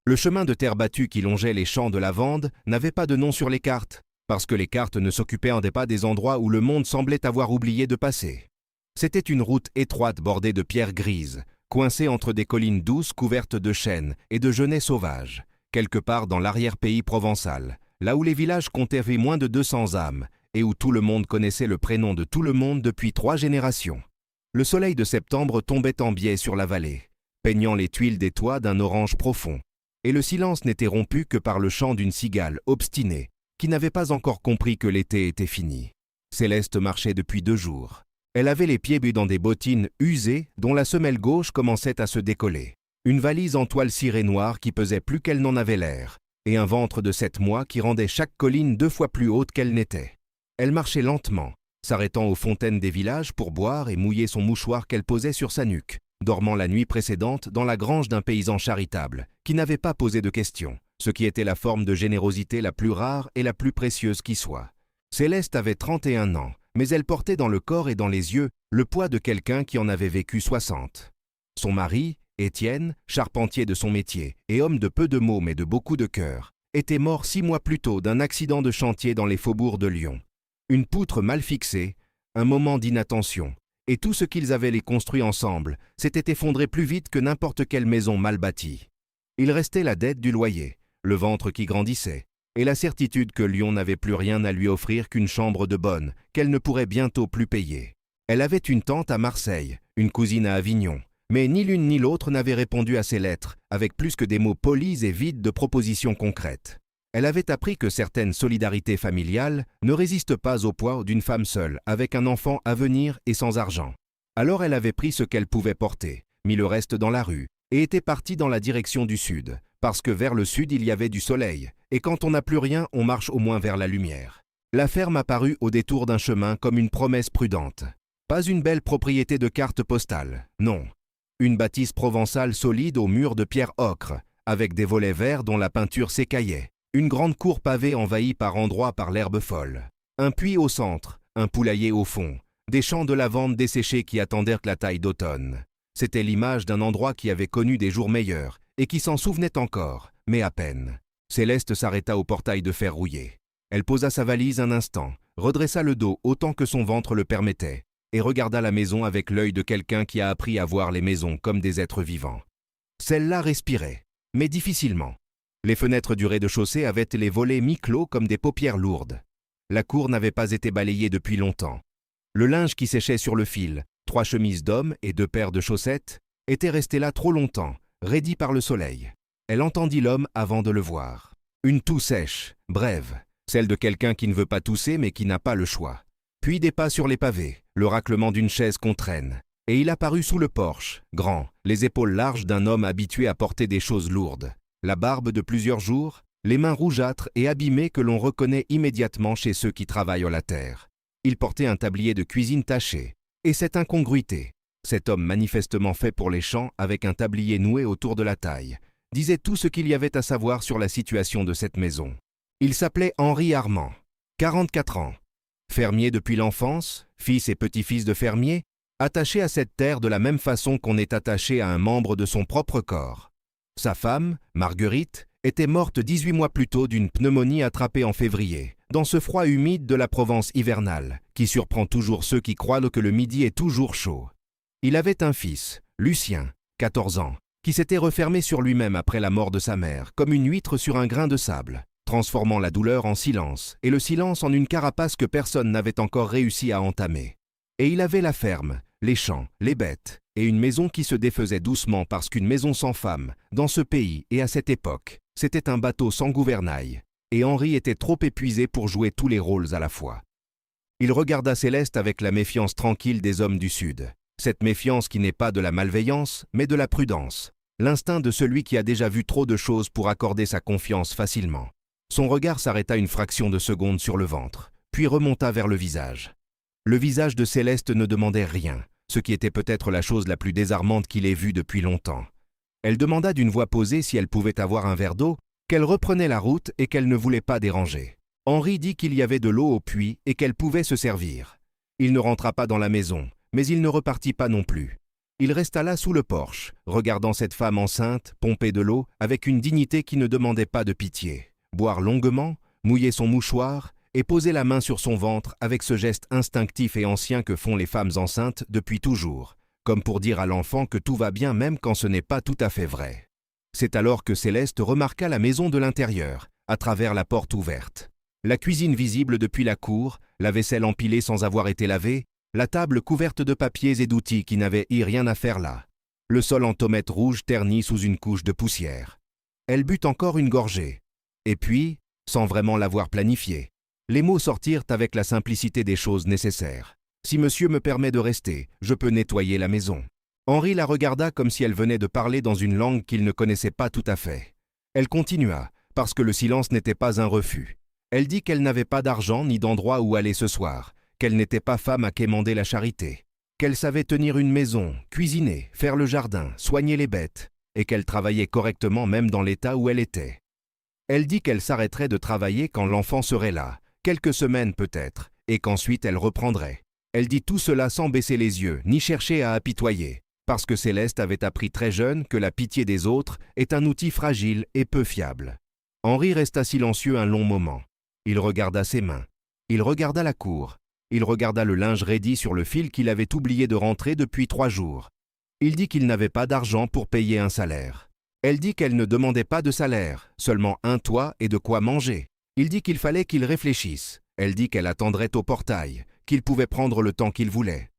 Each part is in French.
Le chemin de terre battue qui longeait les champs de lavande n'avait pas de nom sur les cartes, parce que les cartes ne s'occupaient pas des endroits où le monde semblait avoir oublié de passer. C'était une route étroite bordée de pierres grises, coincée entre des collines douces couvertes de chênes et de genêts sauvages, quelque part dans l'arrière-pays provençal, là où les villages comptaient moins de 200 âmes, et où tout le monde connaissait le prénom de tout le monde depuis 3 générations. Le soleil de septembre tombait en biais sur la vallée, peignant les tuiles des toits d'un orange profond, et le silence n'était rompu que par le chant d'une cigale obstinée, qui n'avait pas encore compris que l'été était fini. Céleste marchait depuis 2 jours. Elle avait les pieds dans des bottines usées dont la semelle gauche commençait à se décoller, une valise en toile cirée noire qui pesait plus qu'elle n'en avait l'air, et un ventre de 7 mois qui rendait chaque colline 2 fois plus haute qu'elle n'était. Elle marchait lentement, s'arrêtant aux fontaines des villages pour boire et mouiller son mouchoir qu'elle posait sur sa nuque, dormant la nuit précédente dans la grange d'un paysan charitable, qui n'avait pas posé de questions, ce qui était la forme de générosité la plus rare et la plus précieuse qui soit. Céleste avait 31 ans, mais elle portait dans le corps et dans les yeux le poids de quelqu'un qui en avait vécu 60. Son mari, Étienne, charpentier de son métier et homme de peu de mots mais de beaucoup de cœur, était mort 6 mois plus tôt d'un accident de chantier dans les faubourgs de Lyon. Une poutre mal fixée, un moment d'inattention, et tout ce qu'ils avaient construit ensemble s'était effondré plus vite que n'importe quelle maison mal bâtie. Il restait la dette du loyer, le ventre qui grandissait, et la certitude que Lyon n'avait plus rien à lui offrir qu'une chambre de bonne, qu'elle ne pourrait bientôt plus payer. Elle avait une tante à Marseille, une cousine à Avignon, mais ni l'une ni l'autre n'avait répondu à ses lettres, avec plus que des mots polis et vides de propositions concrètes. Elle avait appris que certaines solidarités familiales ne résistent pas au poids d'une femme seule, avec un enfant à venir et sans argent. Alors elle avait pris ce qu'elle pouvait porter, mis le reste dans la rue, et était partie dans la direction du sud, parce que vers le sud il y avait du soleil, et quand on n'a plus rien, on marche au moins vers la lumière. La ferme apparut au détour d'un chemin comme une promesse prudente. Pas une belle propriété de carte postale, non. Une bâtisse provençale solide aux murs de pierre ocre, avec des volets verts dont la peinture s'écaillait. Une grande cour pavée envahie par endroits par l'herbe folle. Un puits au centre, un poulailler au fond, des champs de lavande desséchés qui attendèrent la taille d'automne. C'était l'image d'un endroit qui avait connu des jours meilleurs et qui s'en souvenait encore, mais à peine. Céleste s'arrêta au portail de fer rouillé. Elle posa sa valise un instant, redressa le dos autant que son ventre le permettait, et regarda la maison avec l'œil de quelqu'un qui a appris à voir les maisons comme des êtres vivants. Celle-là respirait, mais difficilement. Les fenêtres du rez-de-chaussée avaient les volets mi-clos comme des paupières lourdes. La cour n'avait pas été balayée depuis longtemps. Le linge qui séchait sur le fil, 3 chemises d'homme et 2 paires de chaussettes, était resté là trop longtemps, raidi par le soleil. Elle entendit l'homme avant de le voir. Une toux sèche, brève, celle de quelqu'un qui ne veut pas tousser mais qui n'a pas le choix. Puis des pas sur les pavés, le raclement d'une chaise qu'on traîne. Et il apparut sous le porche, grand, les épaules larges d'un homme habitué à porter des choses lourdes. La barbe de plusieurs jours, les mains rougeâtres et abîmées que l'on reconnaît immédiatement chez ceux qui travaillent la terre. Il portait un tablier de cuisine taché. Et cette incongruité, cet homme manifestement fait pour les champs avec un tablier noué autour de la taille, disait tout ce qu'il y avait à savoir sur la situation de cette maison. Il s'appelait Henri Armand, 44 ans. Fermier depuis l'enfance, fils et petit-fils de fermier, attaché à cette terre de la même façon qu'on est attaché à un membre de son propre corps. Sa femme, Marguerite, était morte 18 mois plus tôt d'une pneumonie attrapée en février, dans ce froid humide de la Provence hivernale, qui surprend toujours ceux qui croient que le midi est toujours chaud. Il avait un fils, Lucien, 14 ans, qui s'était refermé sur lui-même après la mort de sa mère, comme une huître sur un grain de sable, transformant la douleur en silence, et le silence en une carapace que personne n'avait encore réussi à entamer. Et il avait la ferme, les champs, les bêtes, et une maison qui se défaisait doucement parce qu'une maison sans femme, dans ce pays et à cette époque, c'était un bateau sans gouvernail, et Henri était trop épuisé pour jouer tous les rôles à la fois. Il regarda Céleste avec la méfiance tranquille des hommes du Sud, cette méfiance qui n'est pas de la malveillance, mais de la prudence, l'instinct de celui qui a déjà vu trop de choses pour accorder sa confiance facilement. Son regard s'arrêta une fraction de seconde sur le ventre, puis remonta vers le visage. Le visage de Céleste ne demandait rien, ce qui était peut-être la chose la plus désarmante qu'il ait vue depuis longtemps. Elle demanda d'une voix posée si elle pouvait avoir un verre d'eau, qu'elle reprenait la route et qu'elle ne voulait pas déranger. Henri dit qu'il y avait de l'eau au puits et qu'elle pouvait se servir. Il ne rentra pas dans la maison, mais il ne repartit pas non plus. Il resta là sous le porche, regardant cette femme enceinte, pomper de l'eau, avec une dignité qui ne demandait pas de pitié. Boire longuement, mouiller son mouchoir et poser la main sur son ventre avec ce geste instinctif et ancien que font les femmes enceintes depuis toujours, comme pour dire à l'enfant que tout va bien même quand ce n'est pas tout à fait vrai. C'est alors que Céleste remarqua la maison de l'intérieur, à travers la porte ouverte. La cuisine visible depuis la cour, la vaisselle empilée sans avoir été lavée, la table couverte de papiers et d'outils qui n'avaient rien à faire là. Le sol en tomate rouge terni sous une couche de poussière. Elle but encore une gorgée. Et puis, sans vraiment l'avoir planifié, les mots sortirent avec la simplicité des choses nécessaires. « Si monsieur me permet de rester, je peux nettoyer la maison. » Henri la regarda comme si elle venait de parler dans une langue qu'il ne connaissait pas tout à fait. Elle continua, parce que le silence n'était pas un refus. Elle dit qu'elle n'avait pas d'argent ni d'endroit où aller ce soir, qu'elle n'était pas femme à quémander la charité, qu'elle savait tenir une maison, cuisiner, faire le jardin, soigner les bêtes, et qu'elle travaillait correctement même dans l'état où elle était. Elle dit qu'elle s'arrêterait de travailler quand l'enfant serait là, quelques semaines peut-être, et qu'ensuite elle reprendrait. Elle dit tout cela sans baisser les yeux, ni chercher à apitoyer, parce que Céleste avait appris très jeune que la pitié des autres est un outil fragile et peu fiable. Henri resta silencieux un long moment. Il regarda ses mains. Il regarda la cour. Il regarda le linge raidi sur le fil qu'il avait oublié de rentrer depuis 3 jours. Il dit qu'il n'avait pas d'argent pour payer un salaire. Elle dit qu'elle ne demandait pas de salaire, seulement un toit et de quoi manger. Il dit qu'il fallait qu'il réfléchisse. Elle dit qu'elle attendrait au portail, qu'il pouvait prendre le temps qu'il voulait.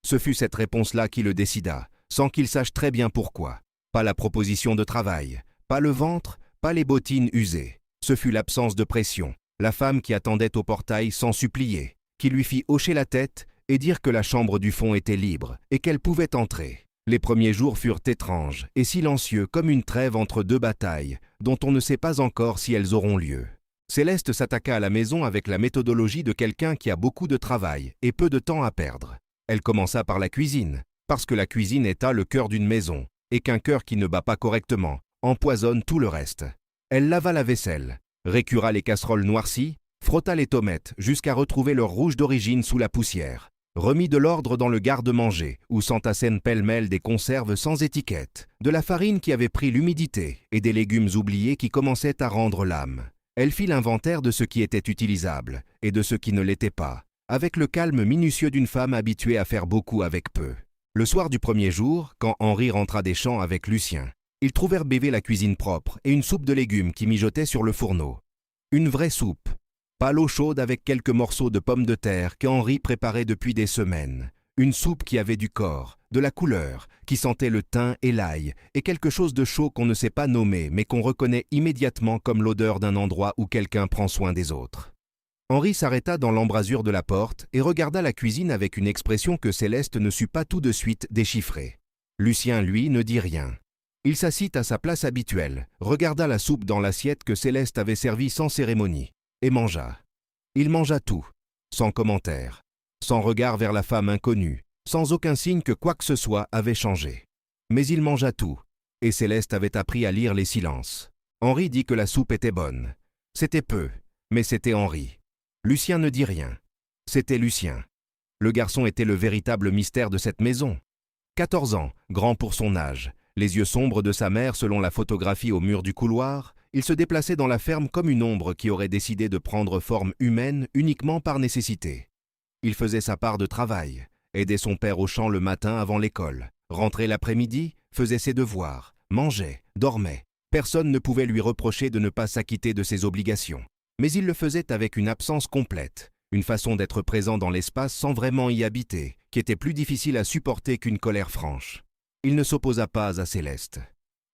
Ce fut cette réponse-là qui le décida, sans qu'il sache très bien pourquoi. Pas la proposition de travail, pas le ventre, pas les bottines usées. Ce fut l'absence de pression, la femme qui attendait au portail sans supplier, qui lui fit hocher la tête et dire que la chambre du fond était libre et qu'elle pouvait entrer. Les premiers jours furent étranges et silencieux comme une trêve entre 2 batailles, dont on ne sait pas encore si elles auront lieu. Céleste s'attaqua à la maison avec la méthodologie de quelqu'un qui a beaucoup de travail et peu de temps à perdre. Elle commença par la cuisine, parce que la cuisine est le cœur d'une maison, et qu'un cœur qui ne bat pas correctement empoisonne tout le reste. Elle lava la vaisselle, récura les casseroles noircies, frotta les tomates jusqu'à retrouver leur rouge d'origine sous la poussière, remit de l'ordre dans le garde-manger où s'entassèrent pêle-mêle des conserves sans étiquette, de la farine qui avait pris l'humidité et des légumes oubliés qui commençaient à rendre l'âme. Elle fit l'inventaire de ce qui était utilisable et de ce qui ne l'était pas, avec le calme minutieux d'une femme habituée à faire beaucoup avec peu. Le soir du premier jour, quand Henri rentra des champs avec Lucien, ils trouvèrent bébé la cuisine propre et une soupe de légumes qui mijotait sur le fourneau. Une vraie soupe, pas l'eau chaude avec quelques morceaux de pommes de terre qu'Henri préparait depuis des semaines. Une soupe qui avait du corps, de la couleur, qui sentait le thym et l'ail, et quelque chose de chaud qu'on ne sait pas nommer, mais qu'on reconnaît immédiatement comme l'odeur d'un endroit où quelqu'un prend soin des autres. Henri s'arrêta dans l'embrasure de la porte et regarda la cuisine avec une expression que Céleste ne sut pas tout de suite déchiffrer. Lucien, lui, ne dit rien. Il s'assit à sa place habituelle, regarda la soupe dans l'assiette que Céleste avait servie sans cérémonie, et mangea. Il mangea tout, sans commentaire, sans regard vers la femme inconnue, sans aucun signe que quoi que ce soit avait changé. Mais il mangea tout, et Céleste avait appris à lire les silences. Henri dit que la soupe était bonne. C'était peu, mais c'était Henri. Lucien ne dit rien. C'était Lucien. Le garçon était le véritable mystère de cette maison. 14 ans, grand pour son âge, les yeux sombres de sa mère selon la photographie au mur du couloir, il se déplaçait dans la ferme comme une ombre qui aurait décidé de prendre forme humaine uniquement par nécessité. Il faisait sa part de travail, aidait son père au champ le matin avant l'école, rentrait l'après-midi, faisait ses devoirs, mangeait, dormait. Personne ne pouvait lui reprocher de ne pas s'acquitter de ses obligations. Mais il le faisait avec une absence complète, une façon d'être présent dans l'espace sans vraiment y habiter, qui était plus difficile à supporter qu'une colère franche. Il ne s'opposa pas à Céleste.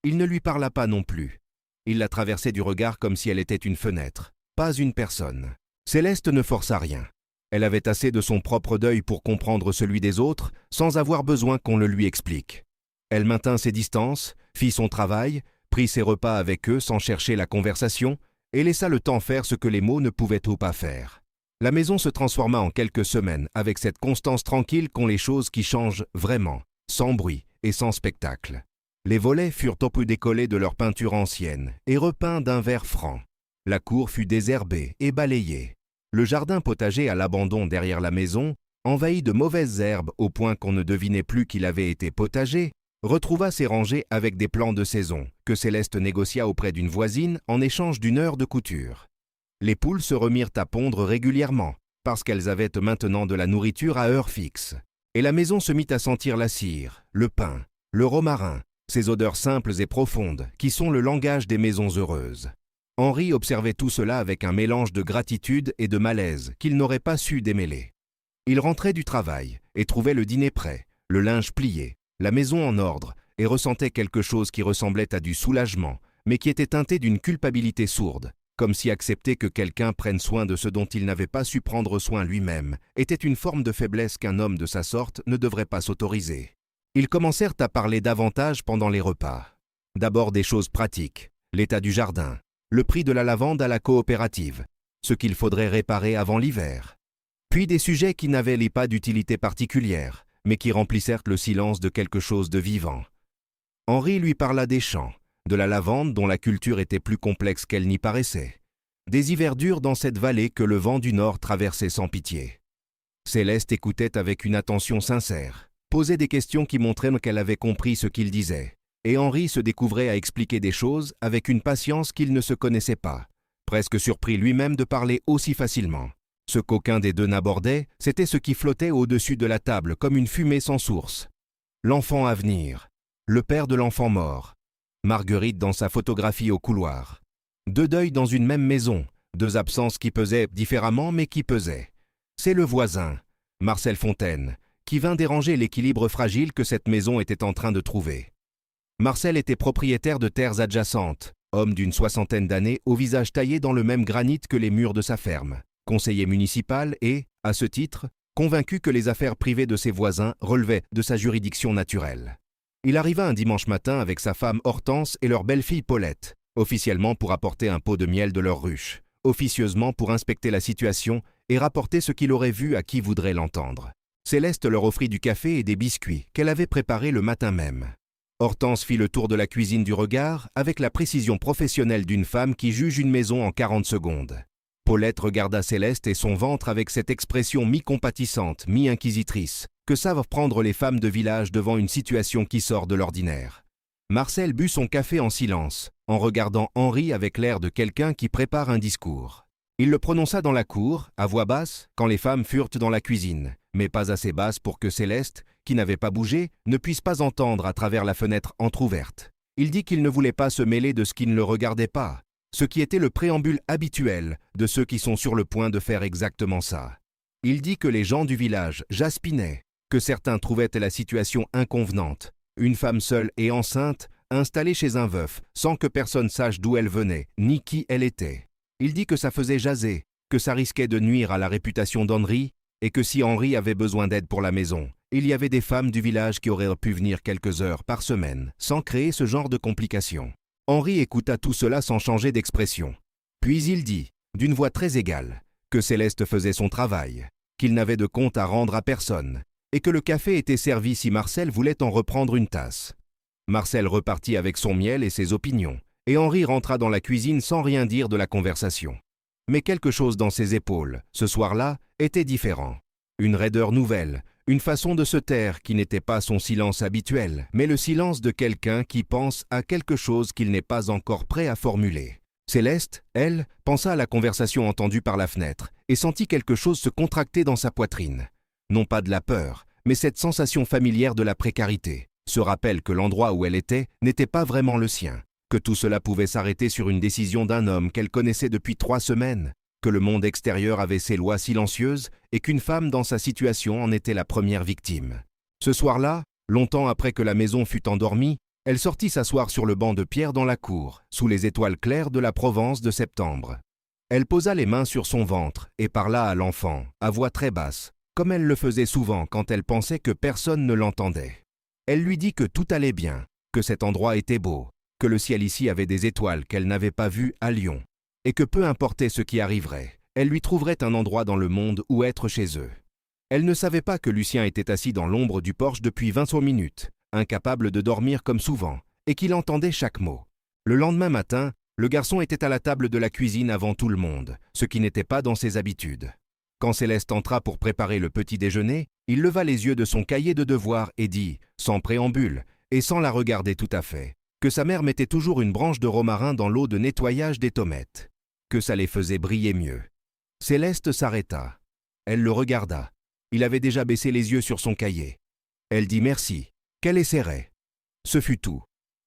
Il ne lui parla pas non plus. Il la traversait du regard comme si elle était une fenêtre, pas une personne. Céleste ne força rien. Elle avait assez de son propre deuil pour comprendre celui des autres, sans avoir besoin qu'on le lui explique. Elle maintint ses distances, fit son travail, prit ses repas avec eux sans chercher la conversation, et laissa le temps faire ce que les mots ne pouvaient ou pas faire. La maison se transforma en quelques semaines avec cette constance tranquille qu'ont les choses qui changent vraiment, sans bruit et sans spectacle. Les volets furent un peu décollés de leur peinture ancienne et repeints d'un vert franc. La cour fut désherbée et balayée. Le jardin potager à l'abandon derrière la maison envahi de mauvaises herbes au point qu'on ne devinait plus qu'il avait été potager, retrouva ses rangées avec des plants de saison que Céleste négocia auprès d'une voisine en échange d'une heure de couture. Les poules se remirent à pondre régulièrement parce qu'elles avaient maintenant de la nourriture à heure fixe. Et la maison se mit à sentir la cire, le pain, le romarin, ces odeurs simples et profondes qui sont le langage des maisons heureuses. Henri observait tout cela avec un mélange de gratitude et de malaise qu'il n'aurait pas su démêler. Il rentrait du travail et trouvait le dîner prêt, le linge plié, la maison en ordre et ressentait quelque chose qui ressemblait à du soulagement, mais qui était teinté d'une culpabilité sourde, comme si accepter que quelqu'un prenne soin de ce dont il n'avait pas su prendre soin lui-même était une forme de faiblesse qu'un homme de sa sorte ne devrait pas s'autoriser. Ils commencèrent à parler davantage pendant les repas. D'abord des choses pratiques, l'état du jardin, le prix de la lavande à la coopérative, ce qu'il faudrait réparer avant l'hiver. Puis des sujets qui n'avaient pas d'utilité particulière, mais qui remplissèrent le silence de quelque chose de vivant. Henri lui parla des champs, de la lavande dont la culture était plus complexe qu'elle n'y paraissait, des hivers durs dans cette vallée que le vent du nord traversait sans pitié. Céleste écoutait avec une attention sincère, posait des questions qui montraient qu'elle avait compris ce qu'il disait, et Henri se découvrait à expliquer des choses avec une patience qu'il ne se connaissait pas, presque surpris lui-même de parler aussi facilement. Ce qu'aucun des deux n'abordait, c'était ce qui flottait au-dessus de la table comme une fumée sans source. L'enfant à venir, le père de l'enfant mort, Marguerite dans sa photographie au couloir. Deux deuils dans une même maison, deux absences qui pesaient différemment mais qui pesaient. C'est le voisin, Marcel Fontaine, qui vint déranger l'équilibre fragile que cette maison était en train de trouver. Marcel était propriétaire de terres adjacentes, homme d'une 60aine d'années au visage taillé dans le même granit que les murs de sa ferme, conseiller municipal et, à ce titre, convaincu que les affaires privées de ses voisins relevaient de sa juridiction naturelle. Il arriva un dimanche matin avec sa femme Hortense et leur belle-fille Paulette, officiellement pour apporter un pot de miel de leur ruche, officieusement pour inspecter la situation et rapporter ce qu'il aurait vu à qui voudrait l'entendre. Céleste leur offrit du café et des biscuits qu'elle avait préparés le matin même. Hortense fit le tour de la cuisine du regard avec la précision professionnelle d'une femme qui juge une maison en 40 secondes. Paulette regarda Céleste et son ventre avec cette expression mi-compatissante, mi-inquisitrice, que savent prendre les femmes de village devant une situation qui sort de l'ordinaire. Marcel but son café en silence, en regardant Henri avec l'air de quelqu'un qui prépare un discours. Il le prononça dans la cour, à voix basse, quand les femmes furent dans la cuisine, mais pas assez basse pour que Céleste, qui n'avait pas bougé, ne puisse pas entendre à travers la fenêtre entr'ouverte. Il dit qu'il ne voulait pas se mêler de ce qui ne le regardait pas, ce qui était le préambule habituel de ceux qui sont sur le point de faire exactement ça. Il dit que les gens du village jaspinaient, que certains trouvaient la situation inconvenante, une femme seule et enceinte, installée chez un veuf, sans que personne sache d'où elle venait, ni qui elle était. Il dit que ça faisait jaser, que ça risquait de nuire à la réputation d'Henri, et que si Henri avait besoin d'aide pour la maison, il y avait des femmes du village qui auraient pu venir quelques heures par semaine, sans créer ce genre de complications. Henri écouta tout cela sans changer d'expression. Puis il dit, d'une voix très égale, que Céleste faisait son travail, qu'il n'avait de compte à rendre à personne, et que le café était servi si Marcel voulait en reprendre une tasse. Marcel repartit avec son miel et ses opinions, et Henri rentra dans la cuisine sans rien dire de la conversation. Mais quelque chose dans ses épaules, ce soir-là, était différent. Une raideur nouvelle, une façon de se taire qui n'était pas son silence habituel, mais le silence de quelqu'un qui pense à quelque chose qu'il n'est pas encore prêt à formuler. Céleste, elle, pensa à la conversation entendue par la fenêtre et sentit quelque chose se contracter dans sa poitrine. Non pas de la peur, mais cette sensation familière de la précarité, ce rappel que l'endroit où elle était n'était pas vraiment le sien, que tout cela pouvait s'arrêter sur une décision d'un homme qu'elle connaissait depuis 3 semaines, que le monde extérieur avait ses lois silencieuses et qu'une femme dans sa situation en était la première victime. Ce soir-là, longtemps après que la maison fut endormie, elle sortit s'asseoir sur le banc de pierre dans la cour, sous les étoiles claires de la Provence de septembre. Elle posa les mains sur son ventre et parla à l'enfant, à voix très basse, comme elle le faisait souvent quand elle pensait que personne ne l'entendait. Elle lui dit que tout allait bien, que cet endroit était beau, que le ciel ici avait des étoiles qu'elle n'avait pas vues à Lyon, et que peu importait ce qui arriverait, elle lui trouverait un endroit dans le monde où être chez eux. Elle ne savait pas que Lucien était assis dans l'ombre du porche depuis 25 minutes, incapable de dormir comme souvent, et qu'il entendait chaque mot. Le lendemain matin, le garçon était à la table de la cuisine avant tout le monde, ce qui n'était pas dans ses habitudes. Quand Céleste entra pour préparer le petit déjeuner, il leva les yeux de son cahier de devoirs et dit, sans préambule, et sans la regarder tout à fait, que sa mère mettait toujours une branche de romarin dans l'eau de nettoyage des tomates, que ça les faisait briller mieux. Céleste s'arrêta. Elle le regarda. Il avait déjà baissé les yeux sur son cahier. Elle dit merci, qu'elle essaierait. Ce fut tout.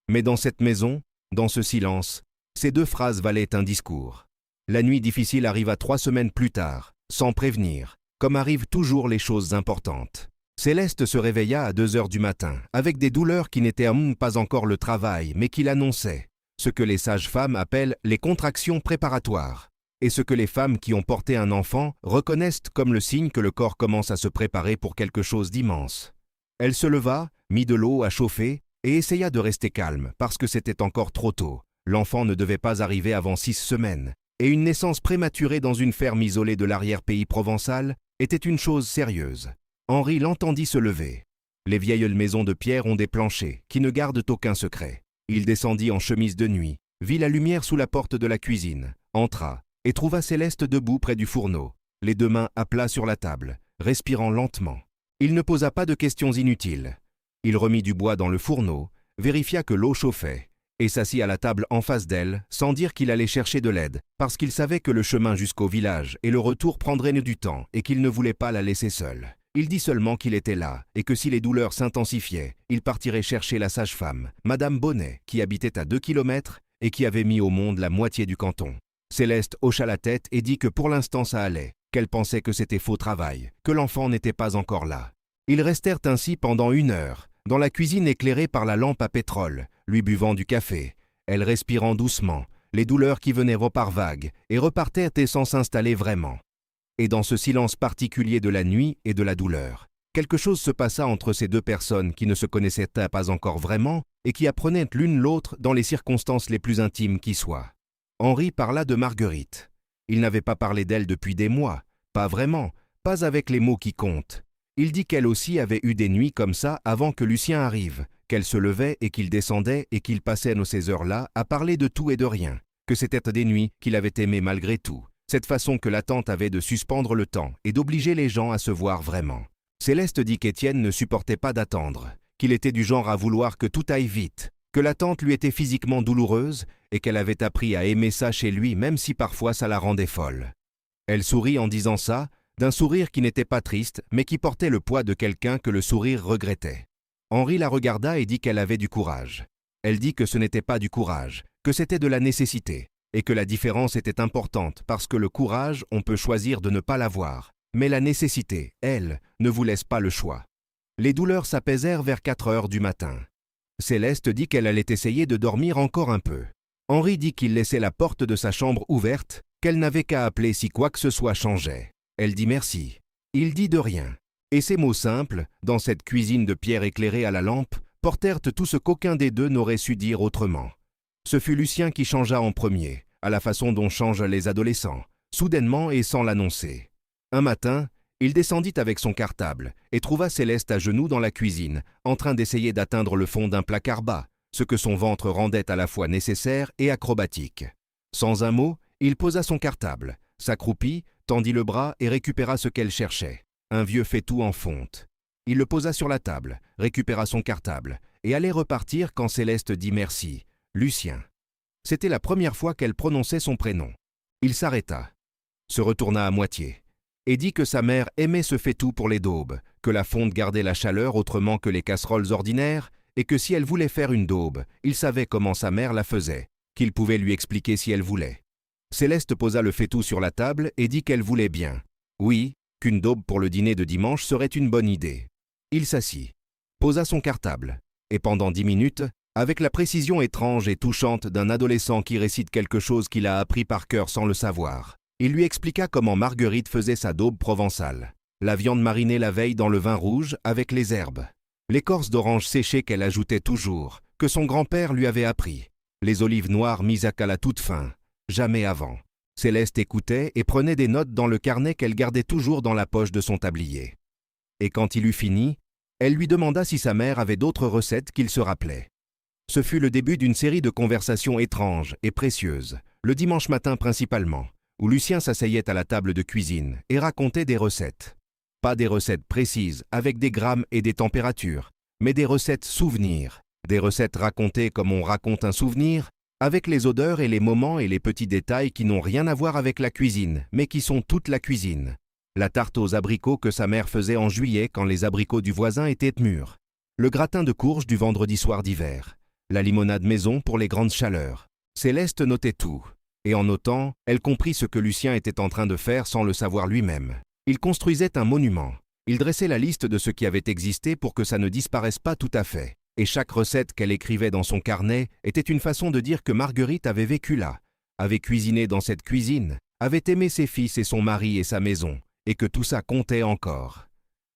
Mais dans cette maison, dans ce silence, ces 2 phrases valaient un discours. La nuit difficile arriva 3 semaines plus tard, sans prévenir, comme arrivent toujours les choses importantes. Céleste se réveilla à 2 heures du matin, avec des douleurs qui n'étaient pas encore le travail, mais qui l'annonçaient, ce que les sages-femmes appellent les contractions préparatoires, et ce que les femmes qui ont porté un enfant reconnaissent comme le signe que le corps commence à se préparer pour quelque chose d'immense. Elle se leva, mit de l'eau à chauffer, et essaya de rester calme, parce que c'était encore trop tôt. L'enfant ne devait pas arriver avant 6 semaines, et une naissance prématurée dans une ferme isolée de l'arrière-pays provençal était une chose sérieuse. Henri l'entendit se lever. Les vieilles maisons de pierre ont des planchers, qui ne gardent aucun secret. Il descendit en chemise de nuit, vit la lumière sous la porte de la cuisine, entra, et trouva Céleste debout près du fourneau, les 2 mains à plat sur la table, respirant lentement. Il ne posa pas de questions inutiles. Il remit du bois dans le fourneau, vérifia que l'eau chauffait, et s'assit à la table en face d'elle, sans dire qu'il allait chercher de l'aide, parce qu'il savait que le chemin jusqu'au village et le retour prendraient du temps, et qu'il ne voulait pas la laisser seule. Il dit seulement qu'il était là, et que si les douleurs s'intensifiaient, il partirait chercher la sage-femme, Madame Bonnet, qui habitait à 2 kilomètres et qui avait mis au monde la moitié du canton. Céleste hocha la tête et dit que pour l'instant ça allait, qu'elle pensait que c'était faux travail, que l'enfant n'était pas encore là. Ils restèrent ainsi pendant 1 heure, dans la cuisine éclairée par la lampe à pétrole, lui buvant du café, elle respirant doucement, les douleurs qui venaient par vagues et repartaient et sans s'installer vraiment. Et dans ce silence particulier de la nuit et de la douleur, quelque chose se passa entre ces 2 personnes qui ne se connaissaient pas encore vraiment et qui apprenaient l'une l'autre dans les circonstances les plus intimes qui soient. Henri parla de Marguerite. Il n'avait pas parlé d'elle depuis des mois, pas vraiment, pas avec les mots qui comptent. Il dit qu'elle aussi avait eu des nuits comme ça avant que Lucien arrive, qu'elle se levait et qu'il descendait et qu'il passait ces heures-là à parler de tout et de rien, que c'était des nuits qu'il avait aimées malgré tout, cette façon que la tante avait de suspendre le temps et d'obliger les gens à se voir vraiment. Céleste dit qu'Étienne ne supportait pas d'attendre, qu'il était du genre à vouloir que tout aille vite, que la tante lui était physiquement douloureuse et qu'elle avait appris à aimer ça chez lui même si parfois ça la rendait folle. Elle sourit en disant ça, d'un sourire qui n'était pas triste mais qui portait le poids de quelqu'un que le sourire regrettait. Henri la regarda et dit qu'elle avait du courage. Elle dit que ce n'était pas du courage, que c'était de la nécessité, et que la différence était importante parce que le courage, on peut choisir de ne pas l'avoir, mais la nécessité, elle, ne vous laisse pas le choix. Les douleurs s'apaisèrent vers 4 heures du matin. Céleste dit qu'elle allait essayer de dormir encore un peu. Henri dit qu'il laissait la porte de sa chambre ouverte, qu'elle n'avait qu'à appeler si quoi que ce soit changeait. Elle dit merci. Il dit de rien. Et ces mots simples, dans cette cuisine de pierre éclairée à la lampe, portèrent tout ce qu'aucun des 2 n'aurait su dire autrement. Ce fut Lucien qui changea en premier, à la façon dont changent les adolescents, soudainement et sans l'annoncer. Un matin, il descendit avec son cartable et trouva Céleste à genoux dans la cuisine, en train d'essayer d'atteindre le fond d'un placard bas, ce que son ventre rendait à la fois nécessaire et acrobatique. Sans un mot, il posa son cartable, s'accroupit, tendit le bras et récupéra ce qu'elle cherchait, un vieux faitout en fonte. Il le posa sur la table, récupéra son cartable et allait repartir quand Céleste dit merci. Lucien. C'était la première fois qu'elle prononçait son prénom. Il s'arrêta, se retourna à moitié, et dit que sa mère aimait ce faitout pour les daubes, que la fonte gardait la chaleur autrement que les casseroles ordinaires, et que si elle voulait faire une daube, il savait comment sa mère la faisait, qu'il pouvait lui expliquer si elle voulait. Céleste posa le faitout sur la table et dit qu'elle voulait bien. Oui, qu'une daube pour le dîner de dimanche serait une bonne idée. Il s'assit, posa son cartable, et pendant 10 minutes, avec la précision étrange et touchante d'un adolescent qui récite quelque chose qu'il a appris par cœur sans le savoir, il lui expliqua comment Marguerite faisait sa daube provençale. La viande marinée la veille dans le vin rouge avec les herbes. L'écorce d'orange séchée qu'elle ajoutait toujours, que son grand-père lui avait appris. Les olives noires mises à la toute fin, jamais avant. Céleste écoutait et prenait des notes dans le carnet qu'elle gardait toujours dans la poche de son tablier. Et quand il eut fini, elle lui demanda si sa mère avait d'autres recettes qu'il se rappelait. Ce fut le début d'une série de conversations étranges et précieuses, le dimanche matin principalement, où Lucien s'asseyait à la table de cuisine et racontait des recettes. Pas des recettes précises, avec des grammes et des températures, mais des recettes souvenirs. Des recettes racontées comme on raconte un souvenir, avec les odeurs et les moments et les petits détails qui n'ont rien à voir avec la cuisine, mais qui sont toute la cuisine. La tarte aux abricots que sa mère faisait en juillet quand les abricots du voisin étaient mûrs. Le gratin de courge du vendredi soir d'hiver. La limonade maison pour les grandes chaleurs. Céleste notait tout. Et en notant, elle comprit ce que Lucien était en train de faire sans le savoir lui-même. Il construisait un monument. Il dressait la liste de ce qui avait existé pour que ça ne disparaisse pas tout à fait. Et chaque recette qu'elle écrivait dans son carnet était une façon de dire que Marguerite avait vécu là, avait cuisiné dans cette cuisine, avait aimé ses fils et son mari et sa maison, et que tout ça comptait encore.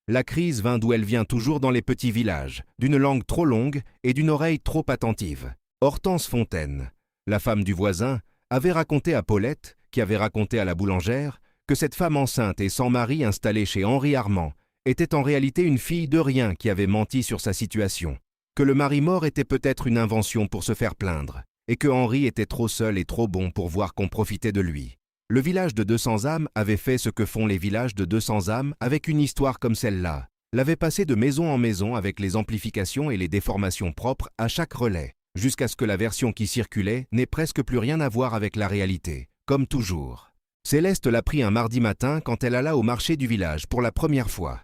La crise vint d'où elle vient toujours dans les petits villages, d'une langue trop longue et d'une oreille trop attentive. Hortense Fontaine, la femme du voisin, avait raconté à Paulette, qui avait raconté à la boulangère, que cette femme enceinte et sans mari installée chez Henri Armand était en réalité une fille de rien qui avait menti sur sa situation, que le mari mort était peut-être une invention pour se faire plaindre, et que Henri était trop seul et trop bon pour voir qu'on profitait de lui. Le village de 200 âmes avait fait ce que font les villages de 200 âmes avec une histoire comme celle-là, l'avait passé de maison en maison avec les amplifications et les déformations propres à chaque relais, jusqu'à ce que la version qui circulait n'ait presque plus rien à voir avec la réalité, comme toujours. Céleste l'apprit un mardi matin quand elle alla au marché du village pour la première fois.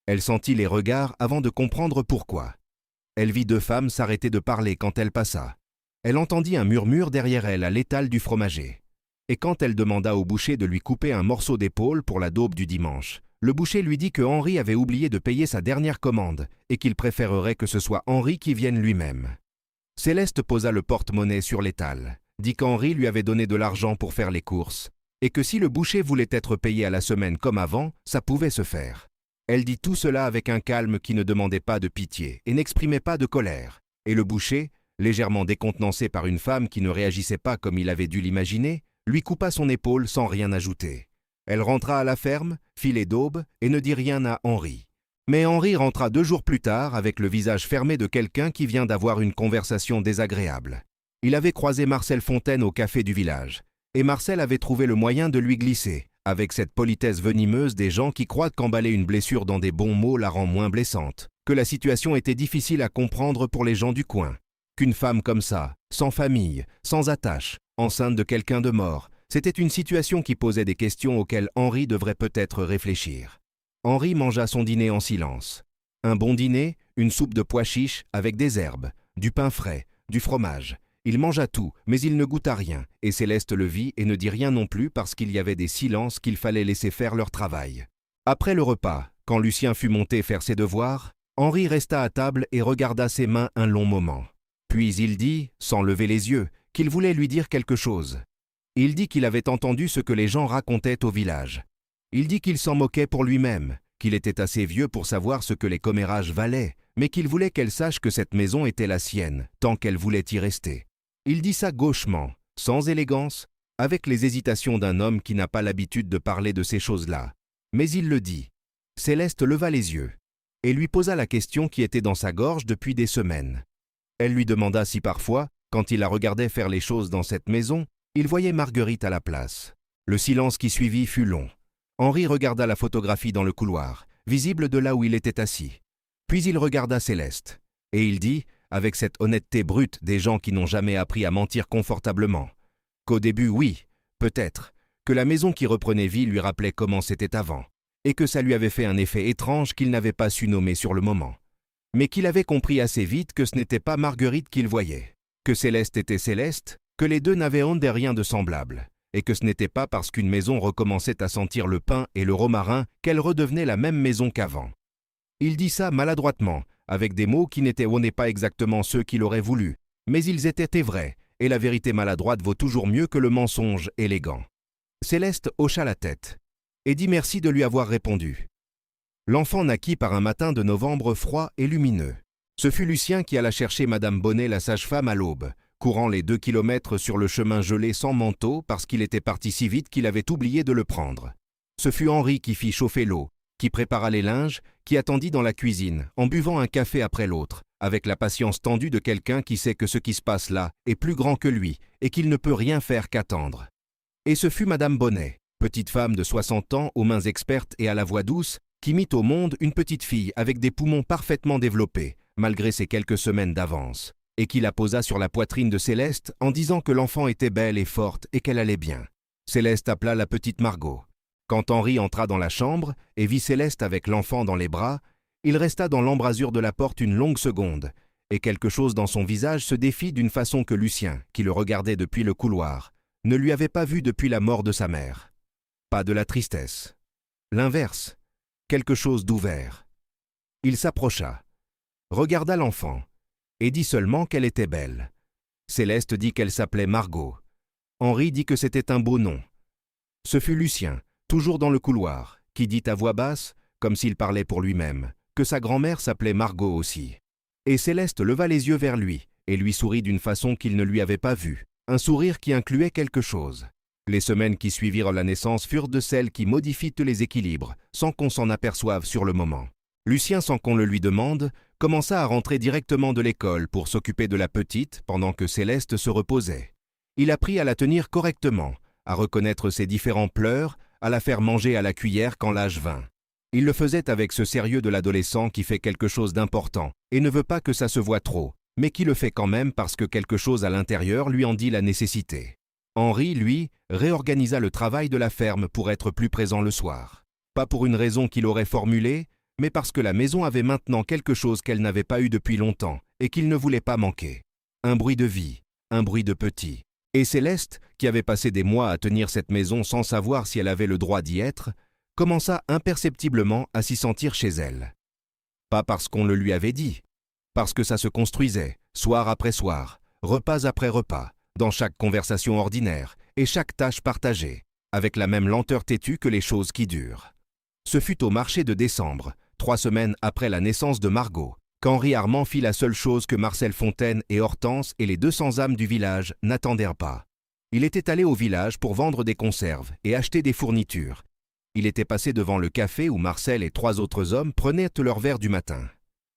Elle sentit les regards avant de comprendre pourquoi. Elle vit deux femmes s'arrêter de parler quand elle passa. Elle entendit un murmure derrière elle à l'étal du fromager. Et quand elle demanda au boucher de lui couper un morceau d'épaule pour la daube du dimanche, le boucher lui dit que Henri avait oublié de payer sa dernière commande et qu'il préférerait que ce soit Henri qui vienne lui-même. Céleste posa le porte-monnaie sur l'étal, dit qu'Henri lui avait donné de l'argent pour faire les courses, et que si le boucher voulait être payé à la semaine comme avant, ça pouvait se faire. Elle dit tout cela avec un calme qui ne demandait pas de pitié et n'exprimait pas de colère. Et le boucher, légèrement décontenancé par une femme qui ne réagissait pas comme il avait dû l'imaginer, lui coupa son épaule sans rien ajouter. Elle rentra à la ferme, fit les daubes et ne dit rien à Henri. Mais Henri rentra 2 jours plus tard avec le visage fermé de quelqu'un qui vient d'avoir une conversation désagréable. Il avait croisé Marcel Fontaine au café du village, et Marcel avait trouvé le moyen de lui glisser, avec cette politesse venimeuse des gens qui croient qu'emballer une blessure dans des bons mots la rend moins blessante, que la situation était difficile à comprendre pour les gens du coin, qu'une femme comme ça, sans famille, sans attache, enceinte de quelqu'un de mort, c'était une situation qui posait des questions auxquelles Henri devrait peut-être réfléchir. Henri mangea son dîner en silence. Un bon dîner, une soupe de pois chiches avec des herbes, du pain frais, du fromage. Il mangea tout, mais il ne goûta rien, et Céleste le vit et ne dit rien non plus parce qu'il y avait des silences qu'il fallait laisser faire leur travail. Après le repas, quand Lucien fut monté faire ses devoirs, Henri resta à table et regarda ses mains un long moment. Puis il dit, sans lever les yeux, qu'il voulait lui dire quelque chose. Il dit qu'il avait entendu ce que les gens racontaient au village. Il dit qu'il s'en moquait pour lui-même, qu'il était assez vieux pour savoir ce que les commérages valaient, mais qu'il voulait qu'elle sache que cette maison était la sienne, tant qu'elle voulait y rester. Il dit ça gauchement, sans élégance, avec les hésitations d'un homme qui n'a pas l'habitude de parler de ces choses-là. Mais il le dit. Céleste leva les yeux et lui posa la question qui était dans sa gorge depuis des semaines. Elle lui demanda si parfois, quand il la regardait faire les choses dans cette maison, il voyait Marguerite à la place. Le silence qui suivit fut long. Henri regarda la photographie dans le couloir, visible de là où il était assis. Puis il regarda Céleste, et il dit, avec cette honnêteté brute des gens qui n'ont jamais appris à mentir confortablement, qu'au début, oui, peut-être, que la maison qui reprenait vie lui rappelait comment c'était avant, et que ça lui avait fait un effet étrange qu'il n'avait pas su nommer sur le moment. Mais qu'il avait compris assez vite que ce n'était pas Marguerite qu'il voyait, que Céleste était Céleste, que les deux n'avaient honte de rien de semblable, et que ce n'était pas parce qu'une maison recommençait à sentir le pain et le romarin qu'elle redevenait la même maison qu'avant. Il dit ça maladroitement, avec des mots qui n'étaient pas exactement ceux qu'il aurait voulu, mais ils étaient vrais, et la vérité maladroite vaut toujours mieux que le mensonge élégant. Céleste hocha la tête, et dit merci de lui avoir répondu. L'enfant naquit par un matin de novembre froid et lumineux. Ce fut Lucien qui alla chercher Madame Bonnet, la sage-femme, à l'aube, courant les 2 kilomètres sur le chemin gelé sans manteau parce qu'il était parti si vite qu'il avait oublié de le prendre. Ce fut Henri qui fit chauffer l'eau, qui prépara les linges, qui attendit dans la cuisine, en buvant un café après l'autre, avec la patience tendue de quelqu'un qui sait que ce qui se passe là est plus grand que lui et qu'il ne peut rien faire qu'attendre. Et ce fut Madame Bonnet, petite femme de 60 ans aux mains expertes et à la voix douce, qui mit au monde une petite fille avec des poumons parfaitement développés, malgré ses quelques semaines d'avance, et qui la posa sur la poitrine de Céleste en disant que l'enfant était belle et forte et qu'elle allait bien. Céleste appela la petite Margot. Quand Henri entra dans la chambre et vit Céleste avec l'enfant dans les bras, il resta dans l'embrasure de la porte une longue seconde, et quelque chose dans son visage se défit d'une façon que Lucien, qui le regardait depuis le couloir, ne lui avait pas vu depuis la mort de sa mère. Pas de la tristesse. L'inverse, quelque chose d'ouvert. Il s'approcha, regarda l'enfant, et dit seulement qu'elle était belle. Céleste dit qu'elle s'appelait Margot. Henri dit que c'était un beau nom. Ce fut Lucien, toujours dans le couloir, qui dit à voix basse, comme s'il parlait pour lui-même, que sa grand-mère s'appelait Margot aussi. Et Céleste leva les yeux vers lui, et lui sourit d'une façon qu'il ne lui avait pas vue, un sourire qui incluait quelque chose. Les semaines qui suivirent la naissance furent de celles qui modifient tous les équilibres, sans qu'on s'en aperçoive sur le moment. Lucien, sans qu'on le lui demande, commença à rentrer directement de l'école pour s'occuper de la petite pendant que Céleste se reposait. Il apprit à la tenir correctement, à reconnaître ses différents pleurs, à la faire manger à la cuillère quand l'âge vint. Il le faisait avec ce sérieux de l'adolescent qui fait quelque chose d'important et ne veut pas que ça se voie trop, mais qui le fait quand même parce que quelque chose à l'intérieur lui en dit la nécessité. Henri, lui, réorganisa le travail de la ferme pour être plus présent le soir. Pas pour une raison qu'il aurait formulée, mais parce que la maison avait maintenant quelque chose qu'elle n'avait pas eu depuis longtemps et qu'il ne voulait pas manquer. Un bruit de vie, un bruit de petit. Et Céleste, qui avait passé des mois à tenir cette maison sans savoir si elle avait le droit d'y être, commença imperceptiblement à s'y sentir chez elle. Pas parce qu'on le lui avait dit, parce que ça se construisait, soir après soir, repas après repas, dans chaque conversation ordinaire et chaque tâche partagée, avec la même lenteur têtue que les choses qui durent. Ce fut au marché de décembre, 3 semaines après la naissance de Margot, qu'Henri Armand fit la seule chose que Marcel Fontaine et Hortense et les 200 âmes du village n'attendèrent pas. Il était allé au village pour vendre des conserves et acheter des fournitures. Il était passé devant le café où Marcel et 3 autres hommes prenaient leur verre du matin.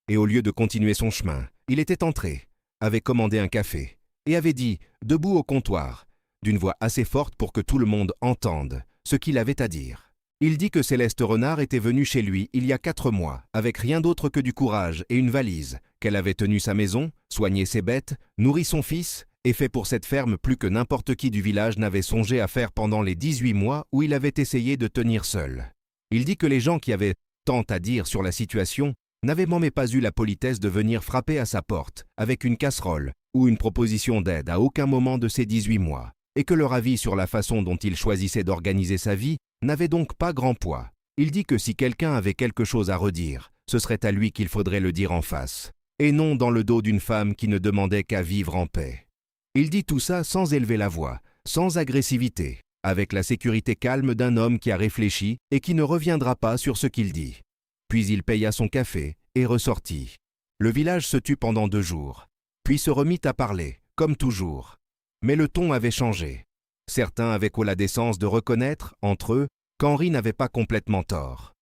Et au lieu de continuer son chemin, il était entré, avait commandé un café et avait dit, debout au comptoir, d'une voix assez forte pour que tout le monde entende, ce qu'il avait à dire. Il dit que Céleste Renard était venue chez lui il y a 4 mois, avec rien d'autre que du courage et une valise, qu'elle avait tenu sa maison, soigné ses bêtes, nourri son fils, et fait pour cette ferme plus que n'importe qui du village n'avait songé à faire pendant les 18 mois où il avait essayé de tenir seul. Il dit que les gens qui avaient tant à dire sur la situation n'avaient même pas eu la politesse de venir frapper à sa porte avec une casserole ou une proposition d'aide à aucun moment de ces 18 mois, et que leur avis sur la façon dont il choisissait d'organiser sa vie n'avait donc pas grand poids. Il dit que si quelqu'un avait quelque chose à redire, ce serait à lui qu'il faudrait le dire en face, et non dans le dos d'une femme qui ne demandait qu'à vivre en paix. Il dit tout ça sans élever la voix, sans agressivité, avec la sécurité calme d'un homme qui a réfléchi et qui ne reviendra pas sur ce qu'il dit. Puis il paya son café et ressortit. Le village se tut pendant 2 jours, puis se remit à parler, comme toujours. Mais le ton avait changé. Certains avaient la décence de reconnaître, entre eux, qu'Henri n'avait pas complètement tort.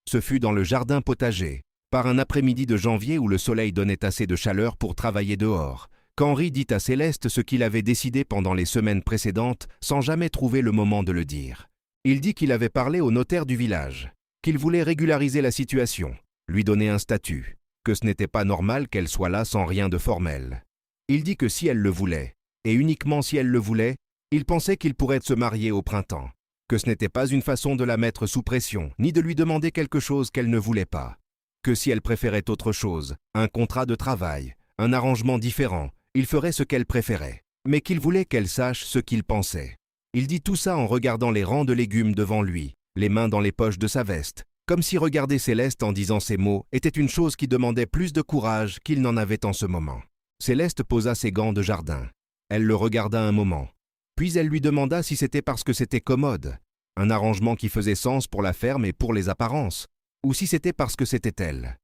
Ce fut dans le jardin potager, par un après-midi de janvier où le soleil donnait assez de chaleur pour travailler dehors, qu'Henri dit à Céleste ce qu'il avait décidé pendant les semaines précédentes sans jamais trouver le moment de le dire. Il dit qu'il avait parlé au notaire du village, qu'il voulait régulariser la situation, lui donner un statut, que ce n'était pas normal qu'elle soit là sans rien de formel. Il dit que si elle le voulait, et uniquement si elle le voulait, il pensait qu'il pourrait se marier au printemps, que ce n'était pas une façon de la mettre sous pression, ni de lui demander quelque chose qu'elle ne voulait pas, que si elle préférait autre chose, un contrat de travail, un arrangement différent, il ferait ce qu'elle préférait, mais qu'il voulait qu'elle sache ce qu'il pensait. Il dit tout ça en regardant les rangs de légumes devant lui, les mains dans les poches de sa veste, comme si regarder Céleste en disant ces mots était une chose qui demandait plus de courage qu'il n'en avait en ce moment. Céleste posa ses gants de jardin. Elle le regarda un moment. Puis elle lui demanda si c'était parce que c'était commode, un arrangement qui faisait sens pour la ferme et pour les apparences, ou si c'était parce que c'était elle.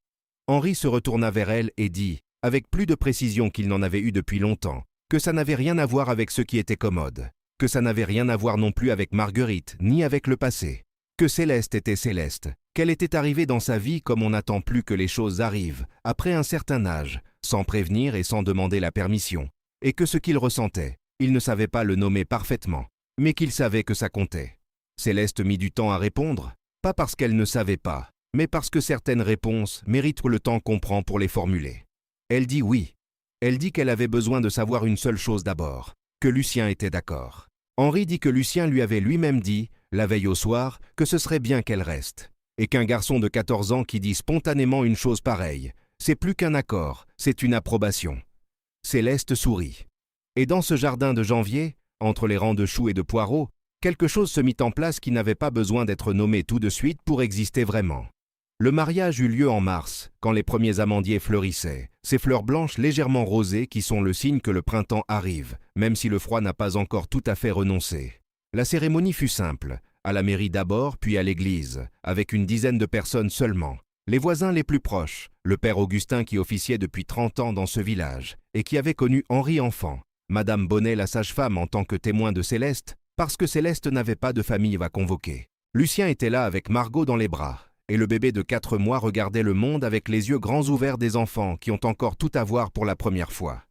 Henri se retourna vers elle et dit, avec plus de précision qu'il n'en avait eu depuis longtemps, que ça n'avait rien à voir avec ce qui était commode, que ça n'avait rien à voir non plus avec Marguerite, ni avec le passé, que Céleste était Céleste, qu'elle était arrivée dans sa vie comme on n'attend plus que les choses arrivent, après un certain âge, sans prévenir et sans demander la permission, et que ce qu'il ressentait, il ne savait pas le nommer parfaitement, mais qu'il savait que ça comptait. Céleste mit du temps à répondre, pas parce qu'elle ne savait pas, mais parce que certaines réponses méritent le temps qu'on prend pour les formuler. Elle dit oui. Elle dit qu'elle avait besoin de savoir une seule chose d'abord, que Lucien était d'accord. Henri dit que Lucien lui avait lui-même dit, la veille au soir, que ce serait bien qu'elle reste. Et qu'un garçon de 14 ans qui dit spontanément une chose pareille, c'est plus qu'un accord, c'est une approbation. Céleste sourit. Et dans ce jardin de janvier, entre les rangs de choux et de poireaux, quelque chose se mit en place qui n'avait pas besoin d'être nommé tout de suite pour exister vraiment. Le mariage eut lieu en mars, quand les premiers amandiers fleurissaient, ces fleurs blanches légèrement rosées qui sont le signe que le printemps arrive, même si le froid n'a pas encore tout à fait renoncé. La cérémonie fut simple, à la mairie d'abord, puis à l'église, avec une dizaine de personnes seulement. Les voisins les plus proches, le père Augustin qui officiait depuis 30 ans dans ce village, et qui avait connu Henri enfant, Madame Bonnet la sage-femme en tant que témoin de Céleste, parce que Céleste n'avait pas de famille à convoquer. Lucien était là avec Margot dans les bras, et le bébé de 4 mois regardait le monde avec les yeux grands ouverts des enfants qui ont encore tout à voir pour la première fois.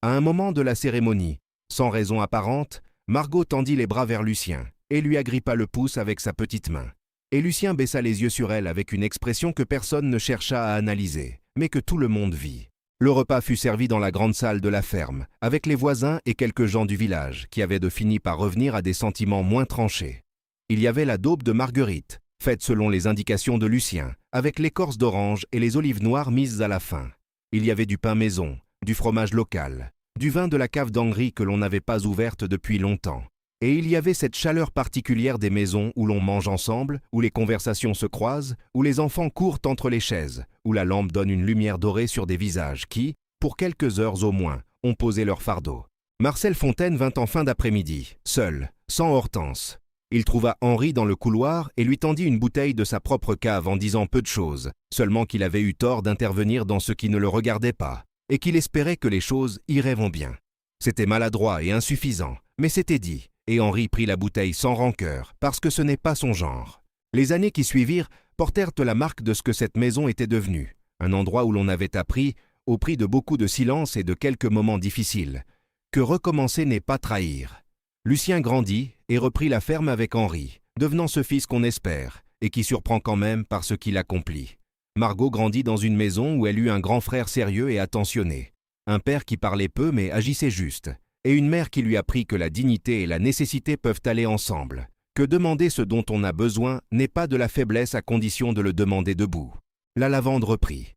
À un moment de la cérémonie, sans raison apparente, Margot tendit les bras vers Lucien et lui agrippa le pouce avec sa petite main. Et Lucien baissa les yeux sur elle avec une expression que personne ne chercha à analyser, mais que tout le monde vit. Le repas fut servi dans la grande salle de la ferme, avec les voisins et quelques gens du village qui avaient de fini par revenir à des sentiments moins tranchés. Il y avait la daube de Marguerite, faite selon les indications de Lucien, avec l'écorce d'orange et les olives noires mises à la fin. Il y avait du pain maison, du fromage local, du vin de la cave d'Henri que l'on n'avait pas ouverte depuis longtemps. Et il y avait cette chaleur particulière des maisons où l'on mange ensemble, où les conversations se croisent, où les enfants courent entre les chaises, où la lampe donne une lumière dorée sur des visages qui, pour quelques heures au moins, ont posé leur fardeau. Marcel Fontaine vint en fin d'après-midi, seul, sans Hortense. Il trouva Henri dans le couloir et lui tendit une bouteille de sa propre cave en disant peu de choses, seulement qu'il avait eu tort d'intervenir dans ce qui ne le regardait pas, et qu'il espérait que les choses iraient bien. C'était maladroit et insuffisant, mais c'était dit. Et Henri prit la bouteille sans rancœur, parce que ce n'est pas son genre. Les années qui suivirent portèrent la marque de ce que cette maison était devenue, un endroit où l'on avait appris, au prix de beaucoup de silence et de quelques moments difficiles, que recommencer n'est pas trahir. Lucien grandit et reprit la ferme avec Henri, devenant ce fils qu'on espère, et qui surprend quand même par ce qu'il accomplit. Margot grandit dans une maison où elle eut un grand frère sérieux et attentionné, un père qui parlait peu mais agissait juste, et une mère qui lui apprit que la dignité et la nécessité peuvent aller ensemble, que demander ce dont on a besoin n'est pas de la faiblesse à condition de le demander debout. La lavande reprit.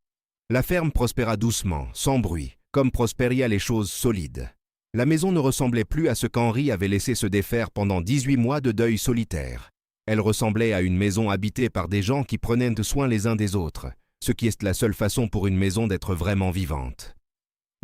La ferme prospéra doucement, sans bruit, comme prospéraient les choses solides. La maison ne ressemblait plus à ce qu'Henri avait laissé se défaire pendant 18 mois de deuil solitaire. Elle ressemblait à une maison habitée par des gens qui prenaient soin les uns des autres, ce qui est la seule façon pour une maison d'être vraiment vivante.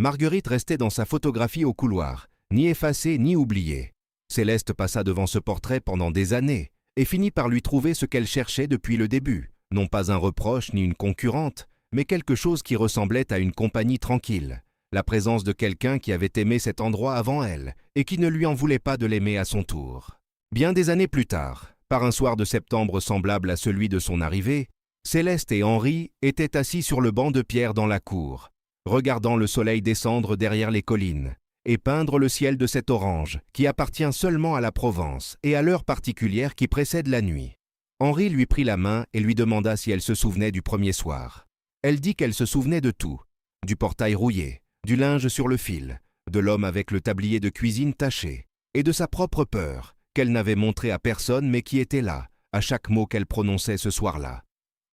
Marguerite restait dans sa photographie au couloir, ni effacée ni oubliée. Céleste passa devant ce portrait pendant des années et finit par lui trouver ce qu'elle cherchait depuis le début, non pas un reproche ni une concurrente, mais quelque chose qui ressemblait à une compagnie tranquille, la présence de quelqu'un qui avait aimé cet endroit avant elle et qui ne lui en voulait pas de l'aimer à son tour. Bien des années plus tard, par un soir de septembre semblable à celui de son arrivée, Céleste et Henri étaient assis sur le banc de pierre dans la cour, regardant le soleil descendre derrière les collines et peindre le ciel de cet orange qui appartient seulement à la Provence et à l'heure particulière qui précède la nuit. Henri lui prit la main et lui demanda si elle se souvenait du premier soir. Elle dit qu'elle se souvenait de tout, du portail rouillé, du linge sur le fil, de l'homme avec le tablier de cuisine taché, et de sa propre peur, qu'elle n'avait montrée à personne mais qui était là, à chaque mot qu'elle prononçait ce soir-là.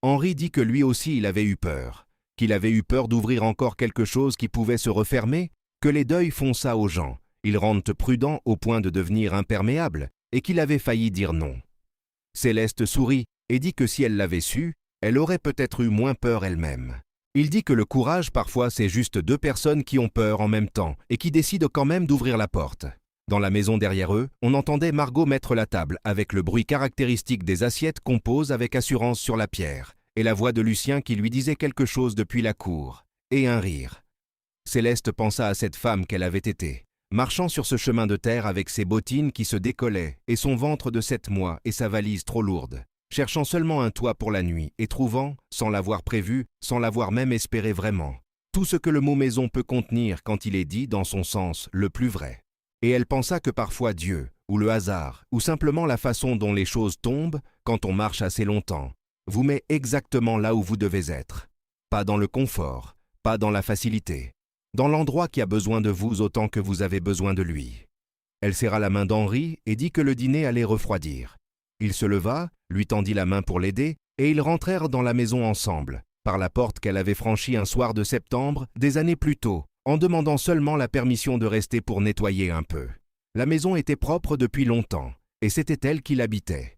Henri dit que lui aussi il avait eu peur, qu'il avait eu peur d'ouvrir encore quelque chose qui pouvait se refermer, que les deuils font ça aux gens, ils rendent prudents au point de devenir imperméables, et qu'il avait failli dire non. Céleste sourit et dit que si elle l'avait su, elle aurait peut-être eu moins peur elle-même. Il dit que le courage parfois c'est juste 2 personnes qui ont peur en même temps et qui décident quand même d'ouvrir la porte. Dans la maison derrière eux, on entendait Margot mettre la table avec le bruit caractéristique des assiettes qu'on pose avec assurance sur la pierre, et la voix de Lucien qui lui disait quelque chose depuis la cour, et un rire. Céleste pensa à cette femme qu'elle avait été, marchant sur ce chemin de terre avec ses bottines qui se décollaient et son ventre de 7 mois et sa valise trop lourde, cherchant seulement un toit pour la nuit et trouvant, sans l'avoir prévu, sans l'avoir même espéré vraiment, tout ce que le mot maison peut contenir quand il est dit dans son sens le plus vrai. Et elle pensa que parfois Dieu, ou le hasard, ou simplement la façon dont les choses tombent, quand on marche assez longtemps, vous met exactement là où vous devez être. Pas dans le confort, pas dans la facilité, dans l'endroit qui a besoin de vous autant que vous avez besoin de lui. Elle serra la main d'Henri et dit que le dîner allait refroidir. Il se leva, lui tendit la main pour l'aider, et ils rentrèrent dans la maison ensemble, par la porte qu'elle avait franchie un soir de septembre, des années plus tôt, en demandant seulement la permission de rester pour nettoyer un peu. La maison était propre depuis longtemps, et c'était elle qui l'habitait.